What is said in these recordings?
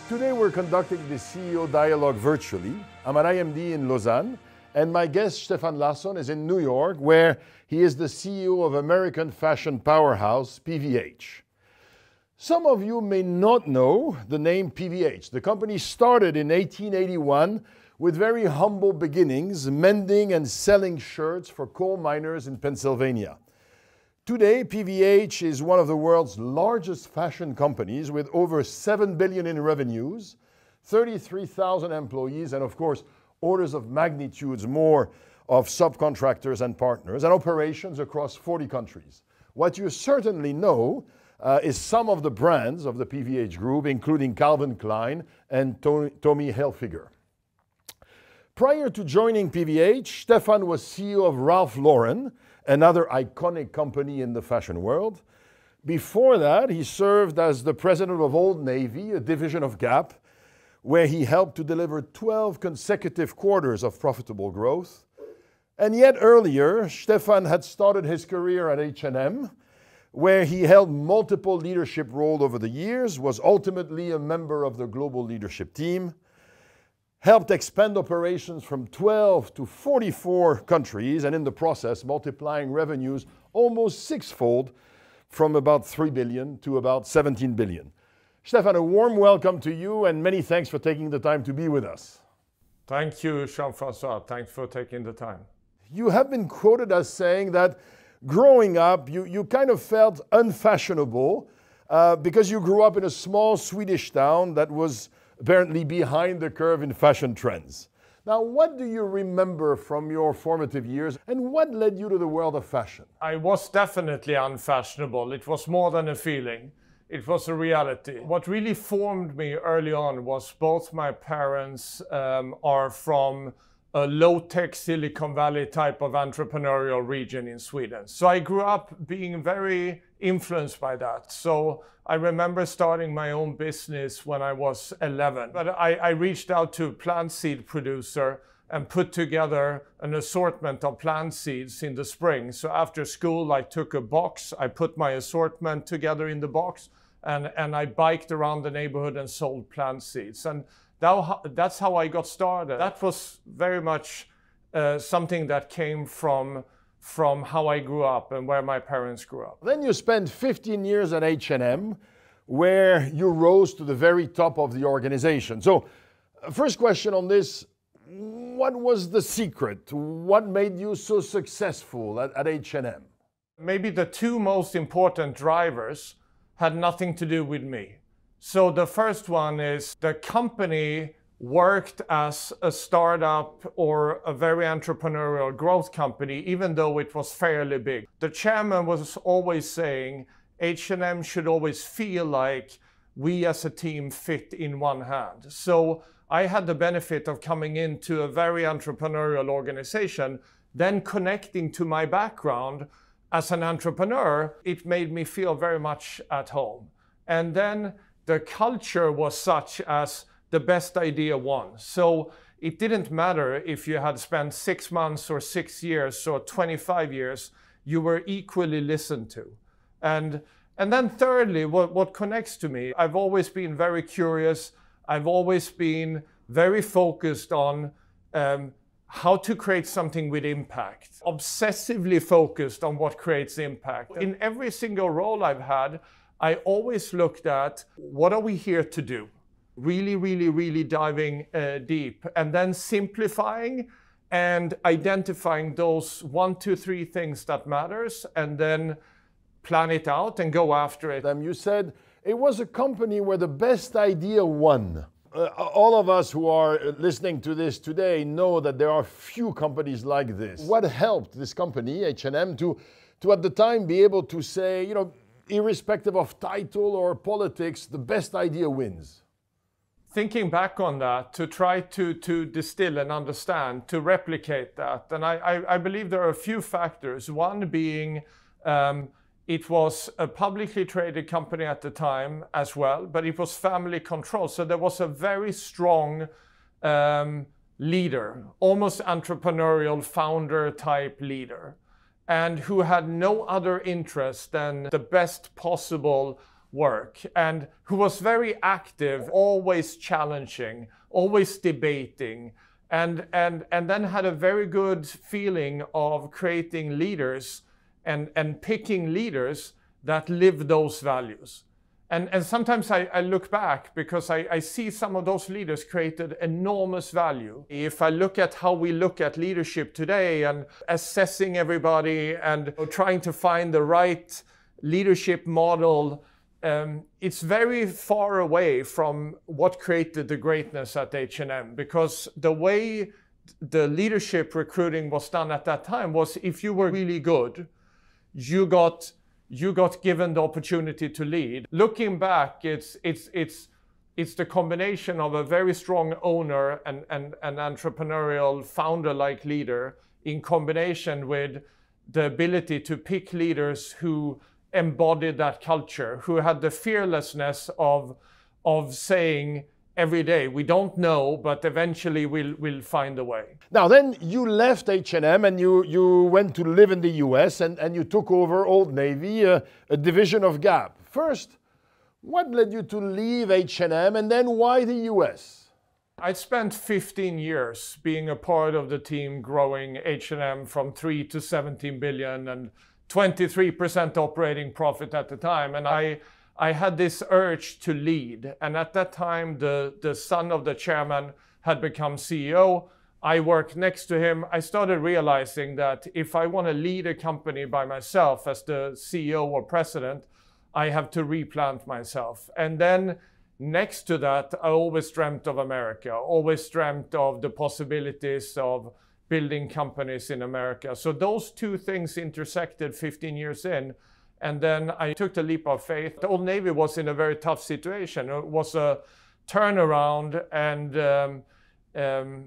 Today we're conducting the CEO Dialogue virtually. I'm at IMD in Lausanne, and my guest Stefan Larsson is in New York, where he is the CEO of American fashion powerhouse PVH. Some of you may not know the name PVH. The company started in 1881 with very humble beginnings, mending and selling shirts for coal miners in Pennsylvania. Today, PVH is one of the world's largest fashion companies with over $7 billion in revenues, 33,000 employees, and of course, orders of magnitudes more of subcontractors and partners, and operations across 40 countries. What you certainly know is some of the brands of the PVH group, including Calvin Klein and Tommy Hilfiger. Prior to joining PVH, Stefan was CEO of Ralph Lauren, another iconic company in the fashion world. Before that, he served as the president of Old Navy, a division of Gap, where he helped to deliver 12 consecutive quarters of profitable growth. And yet earlier, Stefan had started his career at H&M, where he held multiple leadership roles over the years, was ultimately a member of the global leadership team, helped expand operations from 12 to 44 countries, and in the process, multiplying revenues almost sixfold from about 3 billion to about 17 billion. Stefan, a warm welcome to you, and many thanks for taking the time to be with us. Thank you, Jean-François. Thanks for taking the time. You have been quoted as saying that growing up, you kind of felt unfashionable because you grew up in a small Swedish town that was apparently behind the curve in fashion trends. Now, what do you remember from your formative years, and what led you to the world of fashion? I was definitely unfashionable. It was more than a feeling. It was a reality. What really formed me early on was both my parents are from a low-tech Silicon Valley type of entrepreneurial region in Sweden. So I grew up being very influenced by that. So I remember starting my own business when I was 11. But I reached out to a plant seed producer and put together an assortment of plant seeds in the spring. So after school, I took a box, I put my assortment together in the box, and I biked around the neighborhood and sold plant seeds. And that's how I got started. That was very much something that came from how I grew up and where my parents grew up. Then you spent 15 years at H&M, where you rose to the very top of the organization. So, first question on this, what was the secret? What made you so successful at H&M? Maybe the two most important drivers had nothing to do with me. So the first one is the company worked as a startup or a very entrepreneurial growth company, even though it was fairly big. The chairman was always saying H&M should always feel like we as a team fit in one hand. So I had the benefit of coming into a very entrepreneurial organization, then connecting to my background as an entrepreneur. It made me feel very much at home. And then the culture was such as the best idea won. So it didn't matter if you had spent 6 months or 6 years or 25 years, you were equally listened to. And then thirdly, what connects to me, I've always been very curious. I've always been very focused on how to create something with impact. Obsessively focused on what creates impact. In every single role I've had, I always looked at what are we here to do? Really, really, really diving deep, and then simplifying and identifying those 1, 2, 3 things that matters, and then plan it out and go after it. You said it was a company where the best idea won. All of us who are listening to this today know that there are few companies like this. What helped this company, H&M, to at the time be able to say, you know, irrespective of title or politics, the best idea wins? Thinking back on that, to try to distill and understand, to replicate that, and I believe there are a few factors. One being it was a publicly traded company at the time as well, but it was family controlled. So there was a very strong leader, almost entrepreneurial founder type leader, and who had no other interest than the best possible work, and who was very active, always challenging, always debating, and then had a very good feeling of creating leaders and picking leaders that live those values. And sometimes I look back because I see some of those leaders created enormous value. If I look at how we look at leadership today and assessing everybody and trying to find the right leadership model, it's very far away from what created the greatness at H&M, because the way the leadership recruiting was done at that time was if you were really good, you got given the opportunity to lead. Looking back, it's the combination of a very strong owner and an entrepreneurial founder-like leader in combination with the ability to pick leaders who embodied that culture, who had the fearlessness of saying every day, we don't know, but eventually we'll find a way. Now then you left H&M and you went to live in the US and you took over Old Navy, a division of Gap. First, what led you to leave H&M and then why the US? I spent 15 years being a part of the team growing H&M from 3 to 17 billion and 23% operating profit at the time. And I had this urge to lead. And at that time, the son of the chairman had become CEO. I worked next to him. I started realizing that if I want to lead a company by myself as the CEO or president, I have to replant myself. And then next to that, I always dreamt of America, always dreamt of the possibilities of building companies in America. So those two things intersected 15 years in. And then I took the leap of faith. Old Navy was in a very tough situation. It was a turnaround and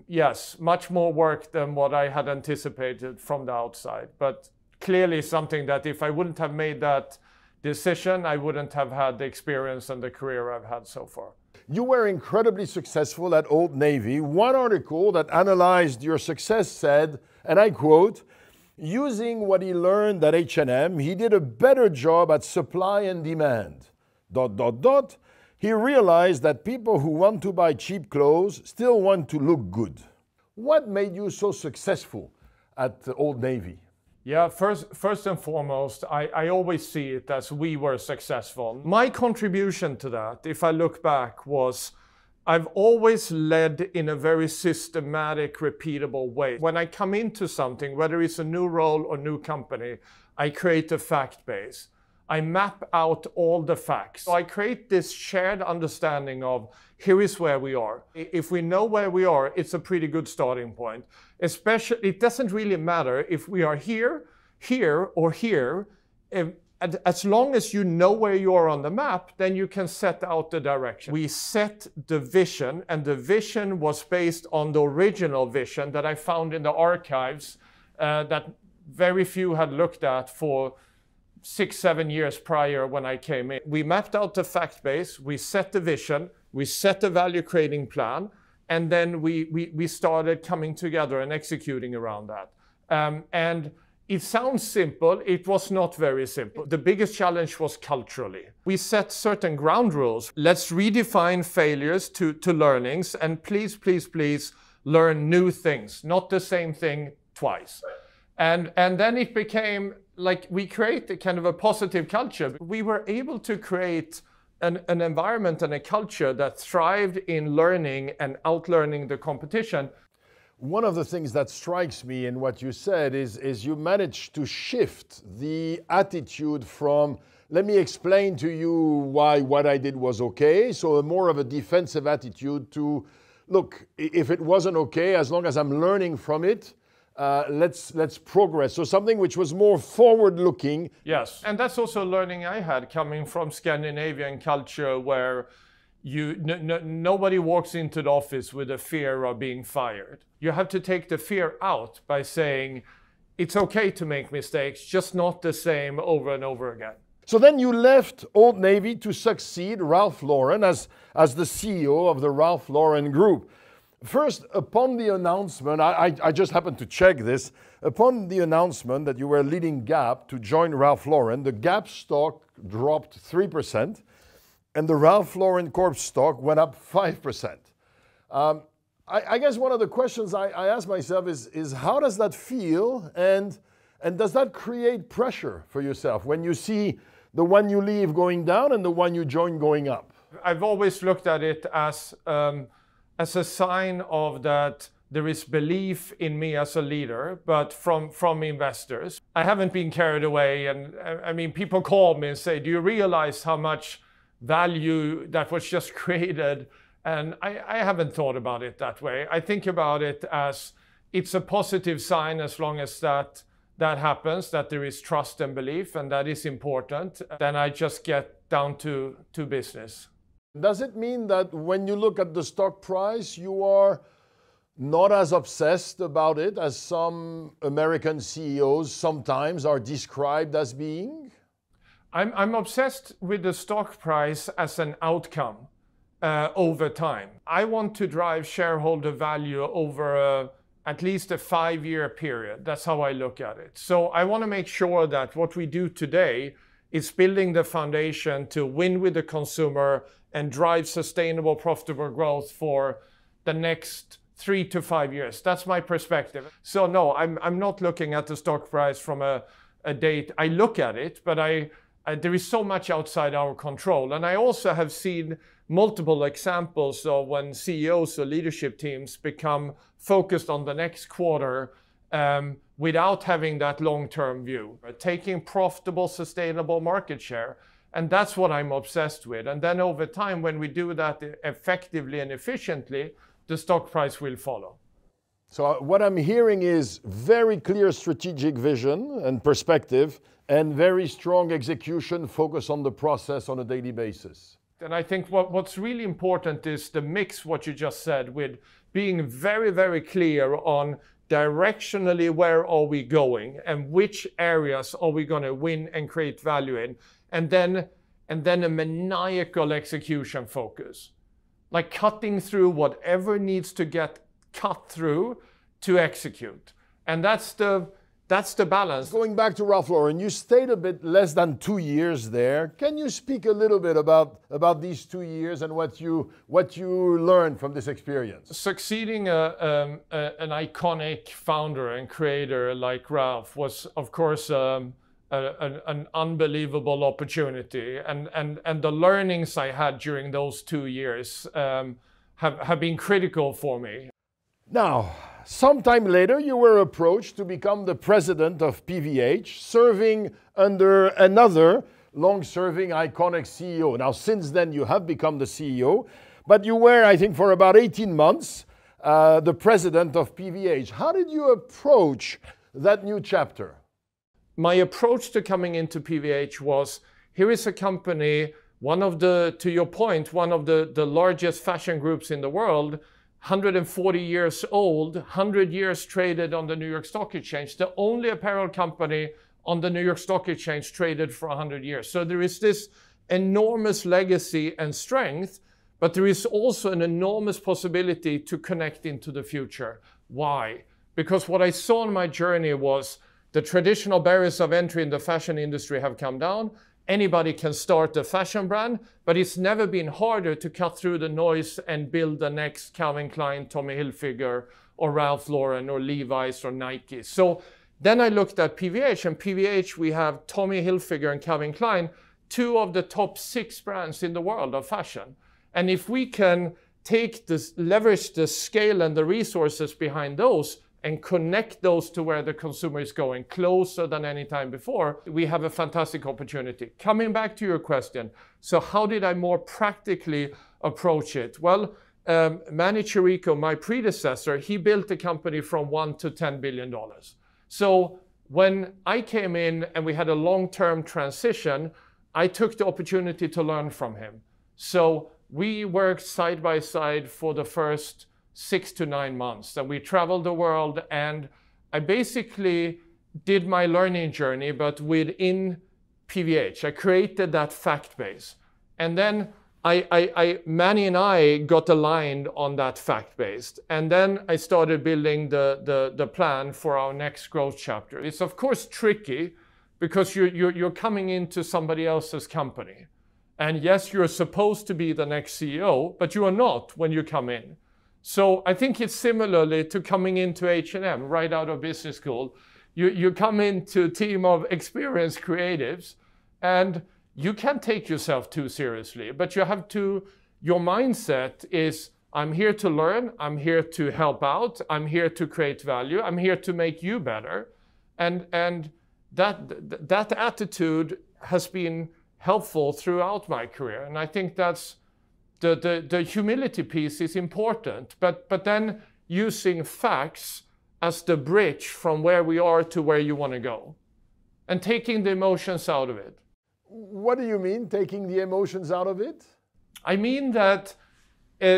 yes, much more work than what I had anticipated from the outside. But clearly something that if I wouldn't have made that decision, I wouldn't have had the experience and the career I've had so far. You were incredibly successful at Old Navy. One article that analyzed your success said, and I quote, "Using what he learned at H&M, he did a better job at supply and demand. ... He realized that people who want to buy cheap clothes still want to look good." What made you so successful at Old Navy? Yeah, first and foremost, I always see it as we were successful. My contribution to that, if I look back, was I've always led in a very systematic, repeatable way. When I come into something, whether it's a new role or new company, I create a fact base. I map out all the facts. So I create this shared understanding of here is where we are. If we know where we are, it's a pretty good starting point. Especially, it doesn't really matter if we are here, here, or here. As long as you know where you are on the map, then you can set out the direction. We set the vision, and the vision was based on the original vision that I found in the archives that very few had looked at for 6-7 years prior when I came in. We mapped out the fact base, we set the vision, we set the value creating plan, and then we started coming together and executing around that. And it sounds simple, it was not very simple. The biggest challenge was culturally. We set certain ground rules. Let's redefine failures to learnings, and please, please, please learn new things, not the same thing twice. And then it became like we created kind of a positive culture. We were able to create an environment and a culture that thrived in learning and outlearning the competition. One of the things that strikes me in what you said is you managed to shift the attitude from, let me explain to you why what I did was okay, so a more of a defensive attitude to, look, if it wasn't okay, as long as I'm learning from it, let's progress. So something which was more forward-looking. Yes, and that's also learning I had coming from Scandinavian culture where nobody walks into the office with a fear of being fired. You have to take the fear out by saying, it's okay to make mistakes, just not the same over and over again. So then you left Old Navy to succeed Ralph Lauren as the CEO of the Ralph Lauren Group. First, upon the announcement, I just happened to check this, Upon the announcement that you were leading Gap to join Ralph Lauren, the Gap stock dropped 3% and the Ralph Lauren Corp stock went up 5%. I guess one of the questions I ask myself is how does that feel, and does that create pressure for yourself when you see the one you leave going down and the one you join going up? I've always looked at it as a sign of that there is belief in me as a leader, but from investors. I haven't been carried away, and I mean, people call me and say, do you realize how much value that was just created? And I haven't thought about it that way. I think about it as it's a positive sign as long as that happens, that there is trust and belief, and that is important. Then I just get down to business. Does it mean that when you look at the stock price, you are not as obsessed about it as some American CEOs sometimes are described as being? I'm obsessed with the stock price as an outcome over time. I want to drive shareholder value over at least a 5-year period. That's how I look at it. So I want to make sure that what we do today is building the foundation to win with the consumer and drive sustainable, profitable growth for the next 3 to 5 years. That's my perspective. So no, I'm not looking at the stock price from a date. I look at it, but there is so much outside our control. And I also have seen multiple examples of when CEOs or leadership teams become focused on the next quarter without having that long-term view, taking profitable, sustainable market share. And that's what I'm obsessed with. And then over time, when we do that effectively and efficiently, the stock price will follow. So what I'm hearing is very clear strategic vision and perspective and very strong execution, focus on the process on a daily basis. And I think what's really important is the mix, what you just said, with being very, very clear on directionally where are we going and which areas are we going to win and create value in. And then a maniacal execution focus, like cutting through whatever needs to get cut through to execute. And that's the balance. Going back to Ralph Lauren, you stayed a bit less than 2 years there. Can you speak a little bit about these 2 years and what you learned from this experience? Succeeding an iconic founder and creator like Ralph was, of course, an unbelievable opportunity. And the learnings I had during those 2 years have been critical for me. Now, sometime later, you were approached to become the president of PVH, serving under another long-serving iconic CEO. Now, since then, you have become the CEO, but you were, I think, for about 18 months, the president of PVH. How did you approach that new chapter? My approach to coming into PVH was, here is a company, to your point, one of the largest fashion groups in the world, 140 years old, 100 years traded on the New York Stock Exchange, the only apparel company on the New York Stock Exchange traded for 100 years. So there is this enormous legacy and strength, but there is also an enormous possibility to connect into the future. Why? Because what I saw in my journey was the traditional barriers of entry in the fashion industry have come down. Anybody can start a fashion brand, but it's never been harder to cut through the noise and build the next Calvin Klein, Tommy Hilfiger, or Ralph Lauren, or Levi's, or Nike. So then I looked at PVH, and PVH, we have Tommy Hilfiger and Calvin Klein, 2 of the top 6 brands in the world of fashion. And if we can leverage the scale and the resources behind those and connect those to where the consumer is going closer than any time before, we have a fantastic opportunity. Coming back to your question, so how did I more practically approach it? Well, Manny Chirico, my predecessor, he built the company from $1 to $10 billion. So when I came in and we had a long-term transition, I took the opportunity to learn from him. So we worked side by side for the first 6 to 9 months, and we traveled the world, and I basically did my learning journey, but within PVH. I created that fact base. And then Manny and I got aligned on that fact-based. And then I started building the plan for our next growth chapter. It's of course tricky because you're coming into somebody else's company. And yes, you're supposed to be the next CEO, but you are not when you come in. So I think it's similarly to coming into H&M right out of business school. You come into a team of experienced creatives and you can't take yourself too seriously, but you have to, your mindset is, I'm here to learn, I'm here to help out, I'm here to create value, I'm here to make you better. And that attitude has been helpful throughout my career. And I think that's the humility piece is important, but then using facts as the bridge from where we are to where you want to go and taking the emotions out of it. What do you mean, taking the emotions out of it? I mean that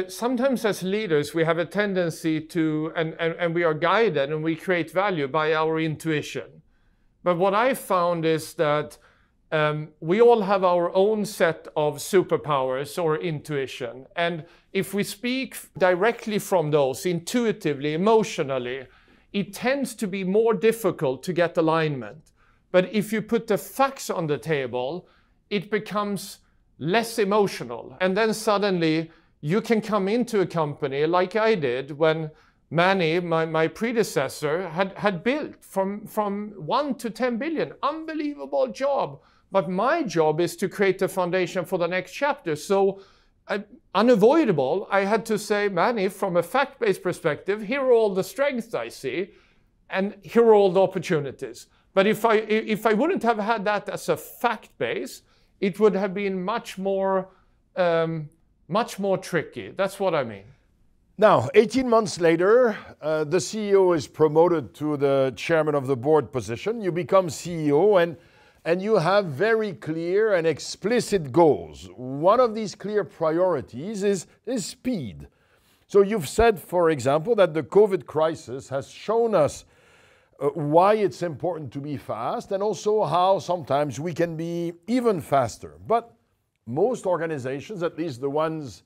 sometimes as leaders, we have a tendency to, and we are guided and we create value by our intuition. But what I found is that we all have our own set of superpowers or intuition. And if we speak directly from those, intuitively, emotionally, it tends to be more difficult to get alignment. But if you put the facts on the table, it becomes less emotional. And then suddenly you can come into a company like I did when Manny, my predecessor, had built from 1 to 10 billion. Unbelievable job. But my job is to create the foundation for the next chapter. So unavoidable, I had to say, Manny, from a fact-based perspective, here are all the strengths I see, and here are all the opportunities. But if I wouldn't have had that as a fact base, it would have been much more tricky. That's what I mean. Now, 18 months later, the CEO is promoted to the chairman of the board position. You become CEO and you have very clear and explicit goals. One of these clear priorities is speed. So you've said, for example, that the COVID crisis has shown us why it's important to be fast and also how sometimes we can be even faster. But most organizations, at least the ones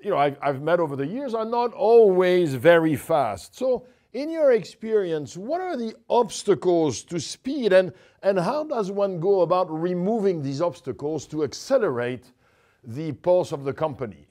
I've met over the years, are not always very fast. So in your experience, what are the obstacles to speed and how does one go about removing these obstacles to accelerate the pulse of the company?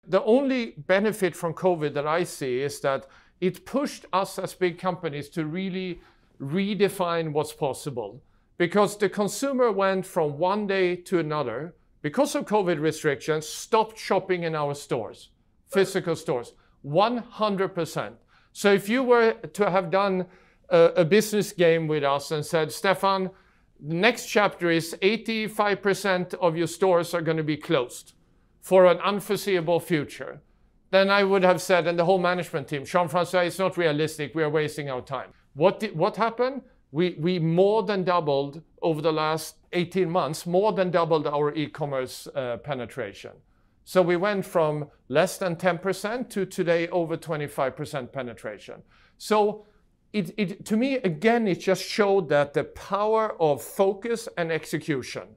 The only benefit from COVID that I see is that it pushed us as big companies to really redefine what's possible. Because the consumer went from one day to another, because of COVID restrictions, stopped shopping in our stores, physical stores, 100%. So if you were to have done a business game with us and said, Stefan, next chapter is 85% of your stores are going to be closed for an unforeseeable future, then I would have said, and the whole management team, Jean-François, it's not realistic, we are wasting our time. What happened? We more than doubled over the last 18 months, more than doubled our e-commerce penetration. So we went from less than 10% to today over 25% penetration. So to me, again, it just showed that the power of focus and execution,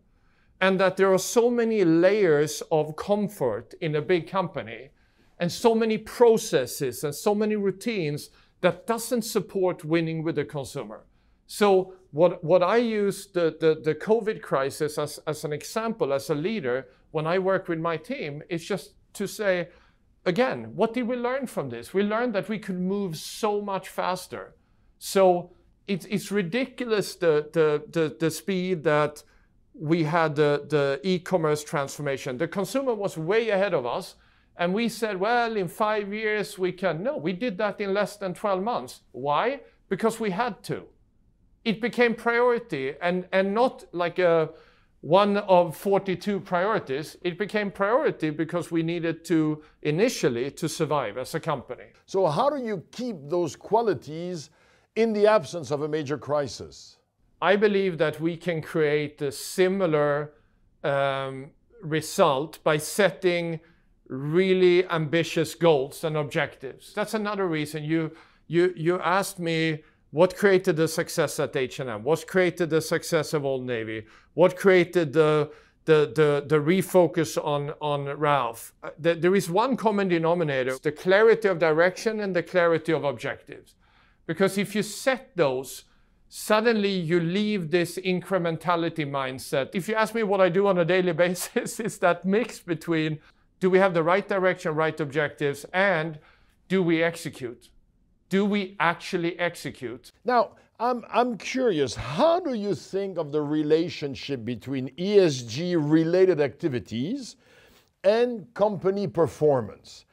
and that there are so many layers of comfort in a big company, and so many processes and so many routines that doesn't support winning with the consumer. So what I use the COVID crisis as an example, as a leader, when I work with my team, is just to say, again, what did we learn from this? We learned that we could move so much faster. So it's ridiculous the speed that we had the e-commerce transformation. The consumer was way ahead of us. And we said, well, in 5 years we can. No, we did that in less than 12 months. Why? Because we had to. It became priority and not like one of 42 priorities. It became priority because we needed to initially to survive as a company. So how do you keep those qualities in the absence of a major crisis? I believe that we can create a similar result by setting really ambitious goals and objectives. That's another reason you asked me what created the success at H&M, what created the success of Old Navy, what created the the refocus on Ralph. There is one common denominator, the clarity of direction and the clarity of objectives. Because if you set those, suddenly you leave this incrementality mindset. If you ask me what I do on a daily basis, it's that mix between, do we have the right direction, right objectives, and do we execute? Do we actually execute? Now, I'm curious, how do you think of the relationship between ESG-related activities and company performance?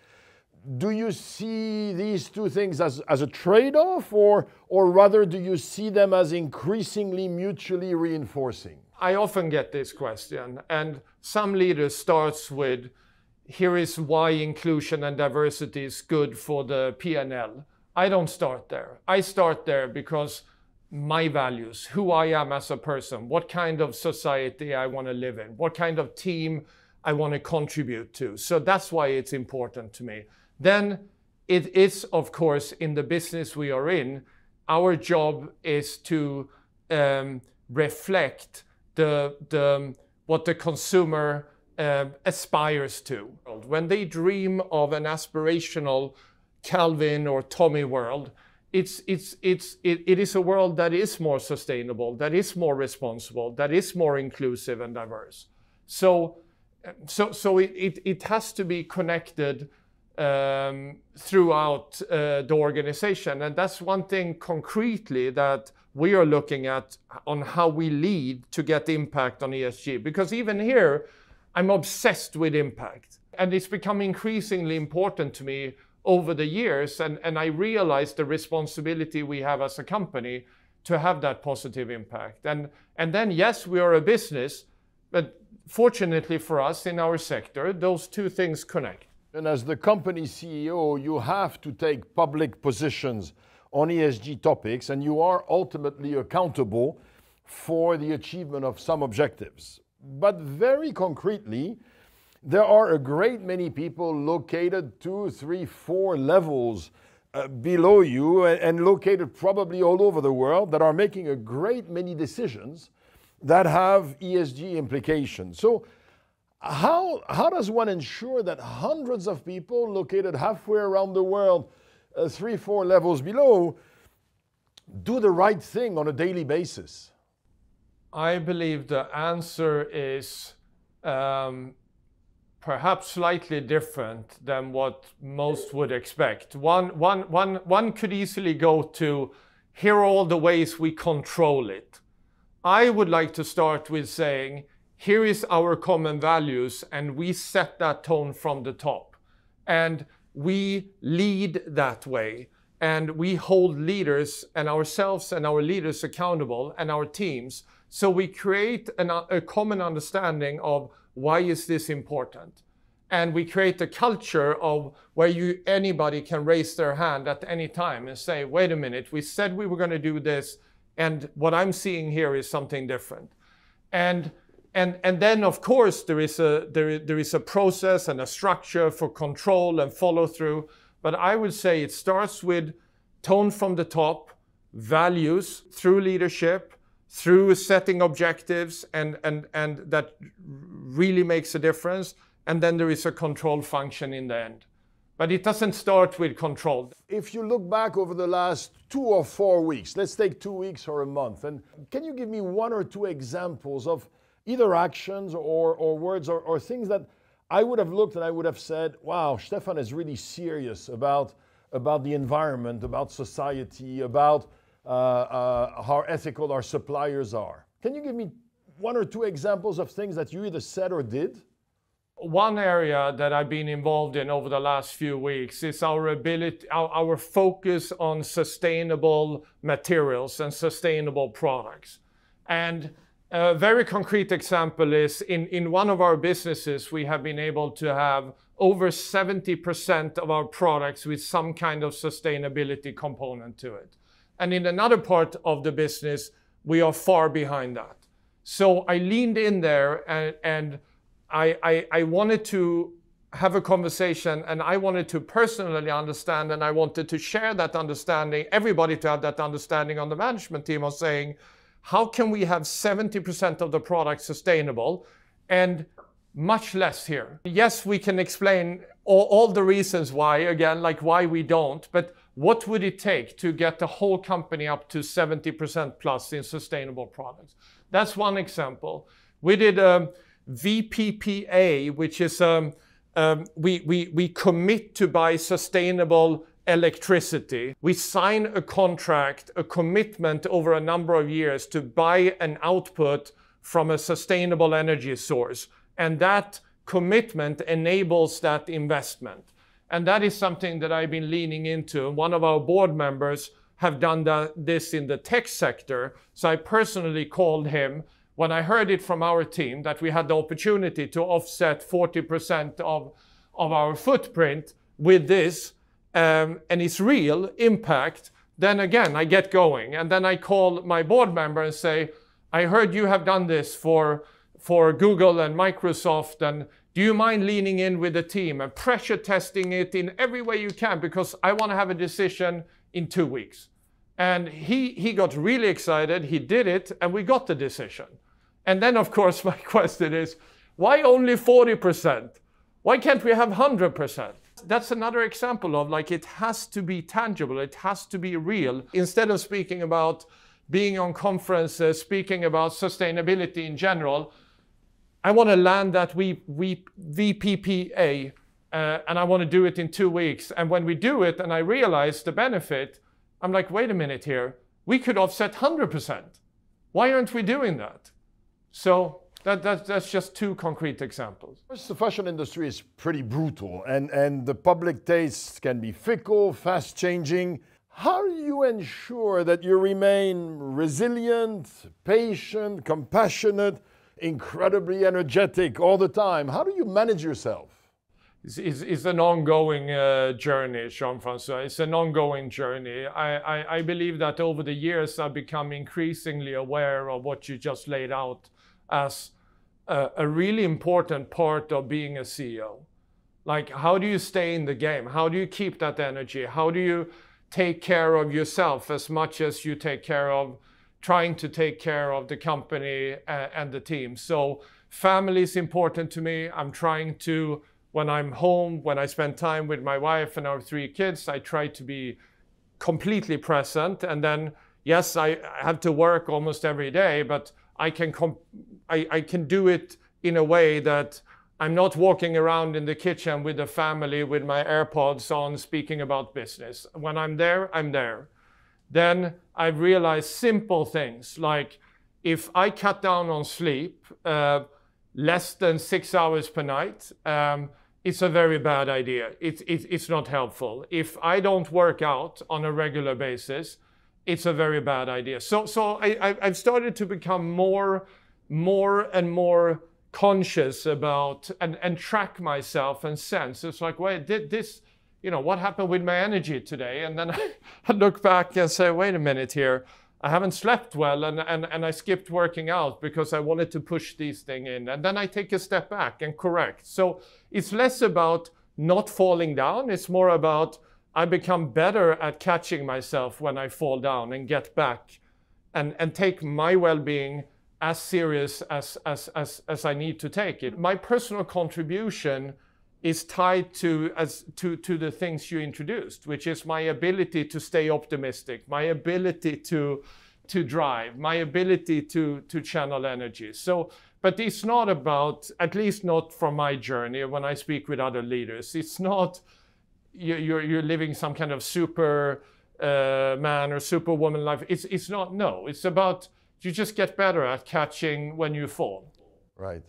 Do you see these two things as a trade-off, or rather do you see them as increasingly mutually reinforcing? I often get this question, and some leaders starts with, here is why inclusion and diversity is good for the P&L. I don't start there. I start there because my values, who I am as a person, what kind of society I want to live in, what kind of team I want to contribute to. So that's why it's important to me. Then it is, of course, in the business we are in, our job is to reflect what the consumer aspires to. When they dream of an aspirational Calvin or Tommy world, it is a world that is more sustainable, that is more responsible, that is more inclusive and diverse. So it has to be connected throughout the organization. And that's one thing concretely that we are looking at on how we lead to get impact on ESG. Because even here, I'm obsessed with impact. And it's become increasingly important to me over the years. And I realize the responsibility we have as a company to have that positive impact. And then, yes, we are a business, but fortunately for us in our sector, those two things connect. And as the company CEO, you have to take public positions on ESG topics, and you are ultimately accountable for the achievement of some objectives. But very concretely, there are a great many people located 2, 3, 4 levels below you and located probably all over the world that are making a great many decisions that have ESG implications. So how does one ensure that hundreds of people located halfway around the world, 3, 4 levels below, do the right thing on a daily basis? I believe the answer is perhaps slightly different than what most would expect. One could easily go to, here are all the ways we control it. I would like to start with saying, here is our common values, and we set that tone from the top. And we lead that way. And we hold leaders and ourselves and our leaders accountable and our teams. So we create a common understanding of why is this important. And we create a culture of where anybody can raise their hand at any time and say, wait a minute, we said we were going to do this, and what I'm seeing here is something different. And then, of course, there is a process and a structure for control and follow through. But I would say it starts with tone from the top, values through leadership, through setting objectives, and that really makes a difference. And then there is a control function in the end. But it doesn't start with control. If you look back over the last 2 or 4 weeks, let's take 2 weeks or a month, and can you give me 1 or 2 examples of either actions or words or things that I would have looked and I would have said, wow, Stefan is really serious about the environment, about society, about how ethical our suppliers are. Can you give me 1 or 2 examples of things that you either said or did? One area that I've been involved in over the last few weeks is our focus on sustainable materials and sustainable products. And a very concrete example is in one of our businesses, we have been able to have over 70% of our products with some kind of sustainability component to it. And in another part of the business, we are far behind that. So I leaned in there and I wanted to have a conversation, and I wanted to personally understand, and I wanted to share that understanding, everybody to have that understanding on the management team of saying, how can we have 70% of the product sustainable and much less here. Yes, we can explain all the reasons why, again, like why we don't, but what would it take to get the whole company up to 70% plus in sustainable products? That's one example. We did VPPA, which is we commit to buy sustainable electricity. We sign a contract, a commitment over a number of years to buy an output from a sustainable energy source. And that commitment enables that investment. And that is something that I've been leaning into. One of our board members have done this in the tech sector. So I personally called him when I heard it from our team that we had the opportunity to offset 40% of our footprint with this, and it's real impact. Then again, I get going. And then I call my board member and say, I heard you have done this for Google and Microsoft, and do you mind leaning in with the team and pressure testing it in every way you can, because I want to have a decision in 2 weeks. And he got really excited, he did it, and we got the decision. And then of course my question is, why only 40%? Why can't we have 100%? That's another example of like, it has to be tangible, it has to be real. Instead of speaking about being on conferences, speaking about sustainability in general, I want to land that VPPA, and I want to do it in 2 weeks. And when we do it and I realize the benefit, I'm like, wait a minute here, we could offset 100%. Why aren't we doing that? So that's just 2 concrete examples. The fashion industry is pretty brutal, and the public tastes can be fickle, fast changing. How do you ensure that you remain resilient, patient, compassionate, incredibly energetic all the time? How do you manage yourself? It's an ongoing journey, Jean-François. It's an ongoing journey. I believe that over the years I've become increasingly aware of what you just laid out as a really important part of being a CEO. Like, how do you stay in the game? How do you keep that energy? How do you take care of yourself as much as you take care of trying to take care of the company and the team? So family is important to me. I'm trying to, when I'm home, when I spend time with my wife and our 3 kids, I try to be completely present. And then, yes, I have to work almost every day, but I can do it in a way that I'm not walking around in the kitchen with the family with my AirPods on speaking about business. When I'm there, I'm there. Then I've realized simple things like if I cut down on sleep less than 6 hours per night, it's a very bad idea. It's not helpful. If I don't work out on a regular basis, it's a very bad idea. So I've started to become more and more conscious about and track myself and sense. It's like, wait, did this, what happened with my energy today? And then I look back and say, wait a minute here, I haven't slept well and I skipped working out because I wanted to push these things in. And then I take a step back and correct. So it's less about not falling down. It's more about I become better at catching myself when I fall down and get back and take my well-being as serious as I need to take it. My personal contribution is tied to the things you introduced, which is my ability to stay optimistic, my ability to drive, my ability to channel energy. So, but it's not about, at least not from my journey when I speak with other leaders, it's not you're living some kind of super man or superwoman life. It's not, no, it's about you just get better at catching when you fall. Right.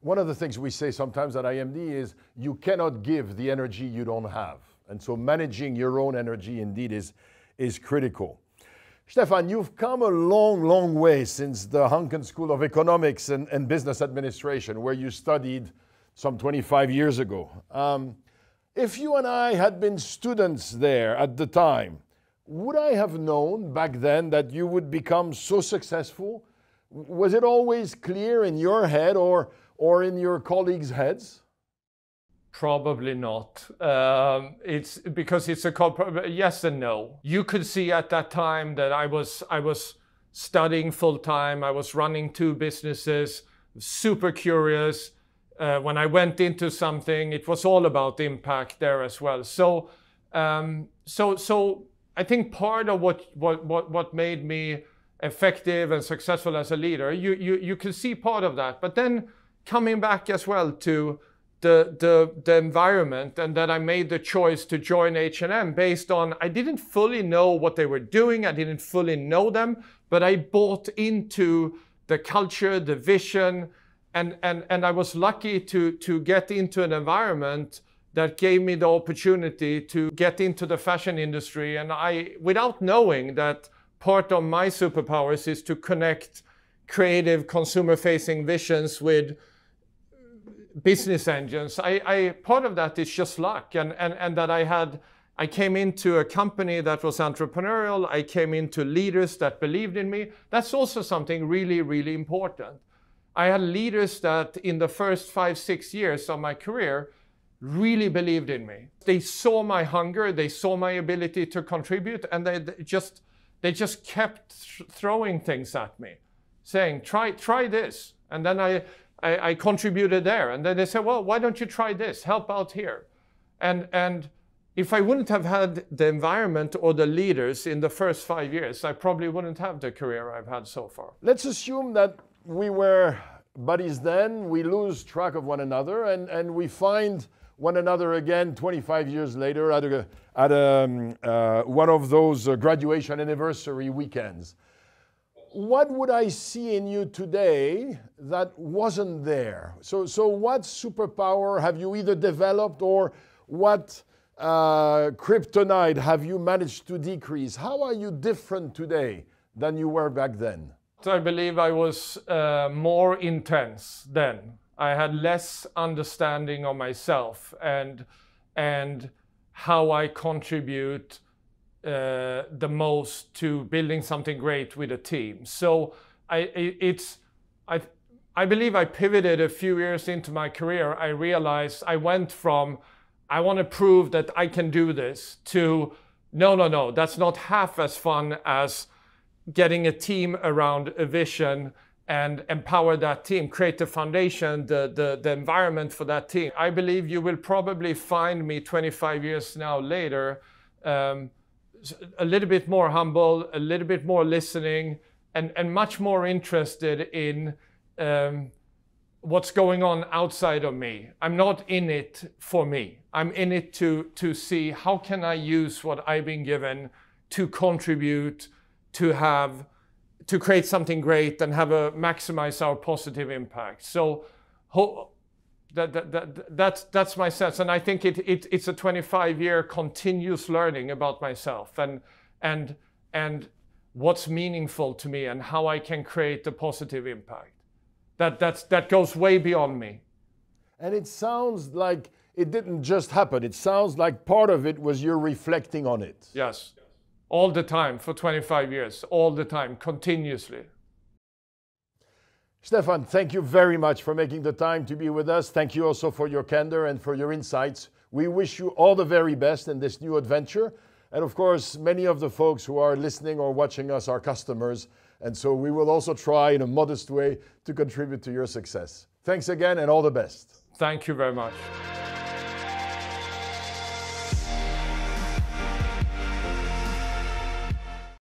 One of the things we say sometimes at IMD is you cannot give the energy you don't have. And so managing your own energy indeed is critical. Stefan, you've come a long, long way since the Hanken School of Economics and Business Administration, where you studied some 25 years ago. If you and I had been students there at the time, would I have known back then that you would become so successful? Was it always clear in your head or in your colleagues' heads? Probably not. It's because it's a yes and no. You could see at that time that I was studying full time. I was running 2 businesses. super curious. When I went into something, it was all about impact there as well. So I think part of what made me effective and successful as a leader, you could see part of that. But then coming back as well to the environment, and that I made the choice to join H&M based on, I didn't fully know what they were doing, I didn't fully know them, but I bought into the culture, the vision, and I was lucky to get into an environment that gave me the opportunity to get into the fashion industry. And without knowing that part of my superpowers is to connect creative consumer-facing visions with business engines. Part of that is just luck, and that I came into a company that was entrepreneurial. I came into leaders that believed in me. That's also something really, really important. I had leaders that in the first 5-6 years of my career really believed in me. They saw my hunger, they saw my ability to contribute, and they just kept throwing things at me, saying, try this. And then I contributed there. And then they said, well, why don't you try this? Help out here. And if I wouldn't have had the environment or the leaders in the first 5 years, I probably wouldn't have the career I've had so far. Let's assume that we were buddies then, we lose track of one another, and we find one another again 25 years later at one of those graduation anniversary weekends. What would I see in you today that wasn't there? So what superpower have you either developed, or what kryptonite have you managed to decrease? How are you different today than you were back then? I believe I was more intense then. I had less understanding of myself and how I contribute the most to building something great with a team. So I believe I pivoted a few years into my career. I realized I went from, I want to prove that I can do this, to no, that's not half as fun as getting a team around a vision and empower that team, create the foundation, the environment for that team. I believe you will probably find me 25 years now later, a little bit more humble, a little bit more listening, and much more interested in what's going on outside of me. I'm not in it for me. I'm in it to see how can I use what I've been given to contribute, to create something great and maximize our positive impact. So that's my sense, and I think it's a 25-year continuous learning about myself and what's meaningful to me and how I can create a positive impact. That goes way beyond me. And it sounds like it didn't just happen. It sounds like part of it was you reflecting on it. Yes. All the time for 25 years, all the time, continuously. Stefan, thank you very much for making the time to be with us. Thank you also for your candor and for your insights. We wish you all the very best in this new adventure. And of course, many of the folks who are listening or watching us are customers. And so we will also try in a modest way to contribute to your success. Thanks again and all the best. Thank you very much.